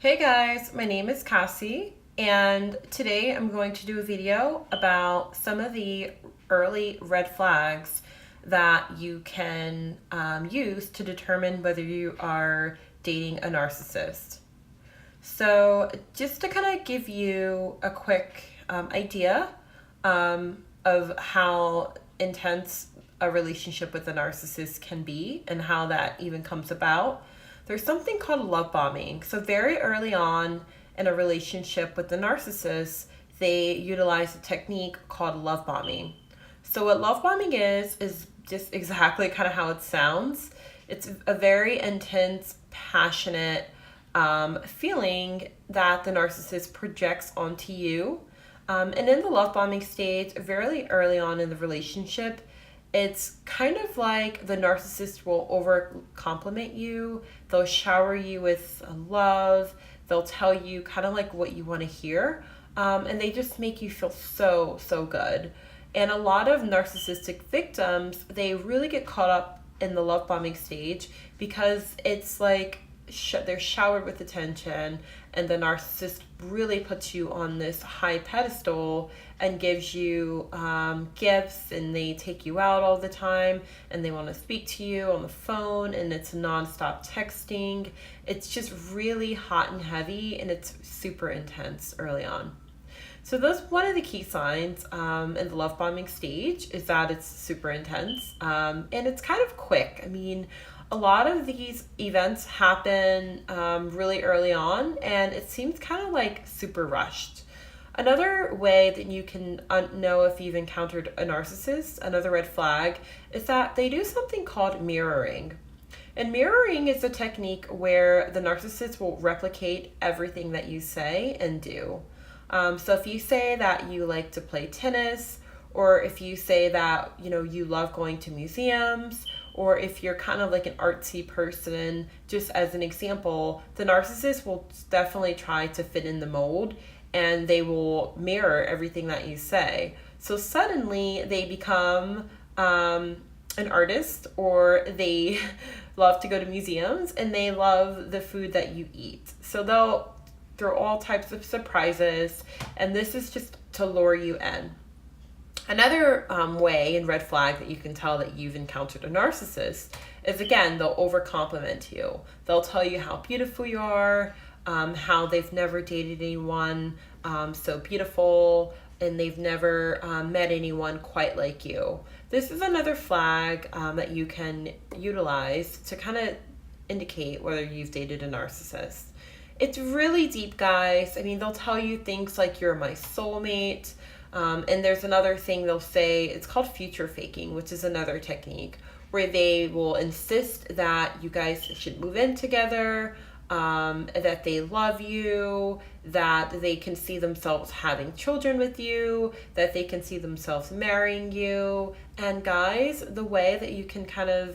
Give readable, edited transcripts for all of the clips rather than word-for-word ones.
Hey guys, my name is Cassie, and today I'm going to do a video about some of the early red flags that you can use to determine whether you are dating a narcissist. So, just to kind of give you a quick idea of how intense a relationship with a narcissist can be and how that even comes about, there's something called love bombing. So, very early on in a relationship with the narcissist, they utilize a technique called love bombing. So, what love bombing is just exactly kind of how it sounds. It's a very intense, passionate feeling that the narcissist projects onto you. And in the love bombing stage, very early on in the relationship, it's kind of like the narcissist will over compliment you. They'll shower you with love. They'll tell you kind of like what you want to hear. And they just make you feel so good. And a lot of narcissistic victims, they really get caught up in the love bombing stage because it's like they're showered with attention, and the narcissist really puts you on this high pedestal and gives you gifts, and they take you out all the time, and they want to speak to you on the phone, and it's nonstop texting. It's just really hot and heavy, and it's super intense early on. So those one of the key signs in the love bombing stage is that it's super intense, and it's kind of quick. I mean, a lot of these events happen really early on, and it seems kind of like super rushed. Another way that you can know if you've encountered a narcissist, another red flag, is that they do something called mirroring. And mirroring is a technique where the narcissist will replicate everything that you say and do. So if you say that you like to play tennis, or if you say that you love going to museums, or if you're kind of like an artsy person, just as an example, the narcissist will definitely try to fit in the mold, and they will mirror everything that you say. So suddenly they become an artist, or they love to go to museums, and they love the food that you eat. So they'll throw all types of surprises, and this is just to lure you in. Another way and red flag that you can tell that you've encountered a narcissist is, again, they'll over compliment you. They'll tell you how beautiful you are, how they've never dated anyone so beautiful, and they've never met anyone quite like you. This is another flag that you can utilize to kind of indicate whether you've dated a narcissist. It's really deep, guys. I mean, they'll tell you things like, you're my soulmate. And there's another thing they'll say, it's called future faking, which is another technique where they will insist that you guys should move in together, that they love you, that they can see themselves having children with you, that they can see themselves marrying you. And guys, the way that you can kind of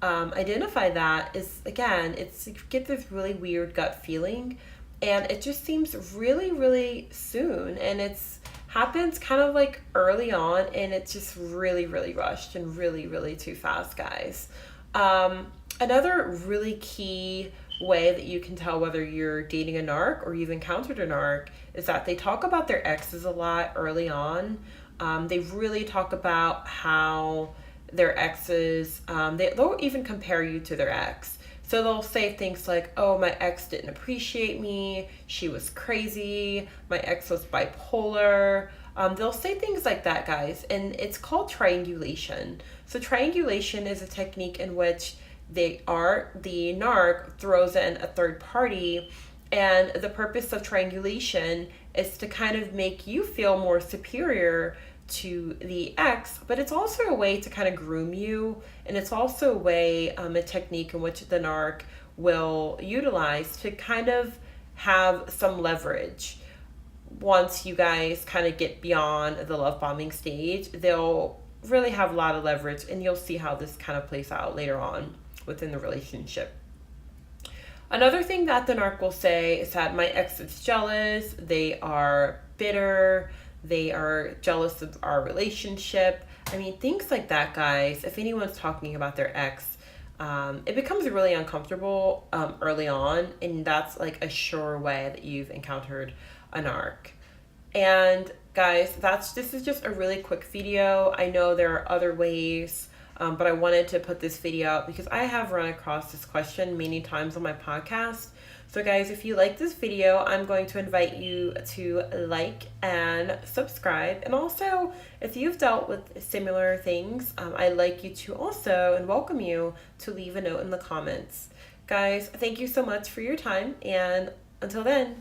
identify that is, again, you get this really weird gut feeling, and it just seems really soon, and it's happens kind of like early on, and it's just really rushed and really too fast, guys. Another really key way that you can tell whether you're dating a narc or you've encountered a narc is that they talk about their exes a lot early on. They really talk about how their exes, they'll even compare you to their ex. So they'll say things like, oh, my ex didn't appreciate me, she was crazy, my ex was bipolar. They'll say things like that, guys, and it's called triangulation. So triangulation is a technique in which the narc throws in a third party, and the purpose of triangulation is to kind of make you feel more superior to the ex, but it's also a way to kind of groom you, and it's also a way, a technique in which the narc will utilize to kind of have some leverage. Once you guys kind of get beyond the love bombing stage, they'll really have a lot of leverage, and you'll see how this kind of plays out later on within the relationship. Another thing that the narc will say is that my ex is jealous, they are bitter, they are jealous of our relationship. I mean, things like that, guys. If anyone's talking about their ex, it becomes really uncomfortable early on, and that's like a sure way that you've encountered a narc. And guys, this is just a really quick video. I know there are other ways, but I wanted to put this video out because I have run across this question many times on my podcast. So guys, if you like this video, I'm going to invite you to like and subscribe. And also, if you've dealt with similar things, I'd like you to also and welcome you to leave a note in the comments. Guys, thank you so much for your time, and until then,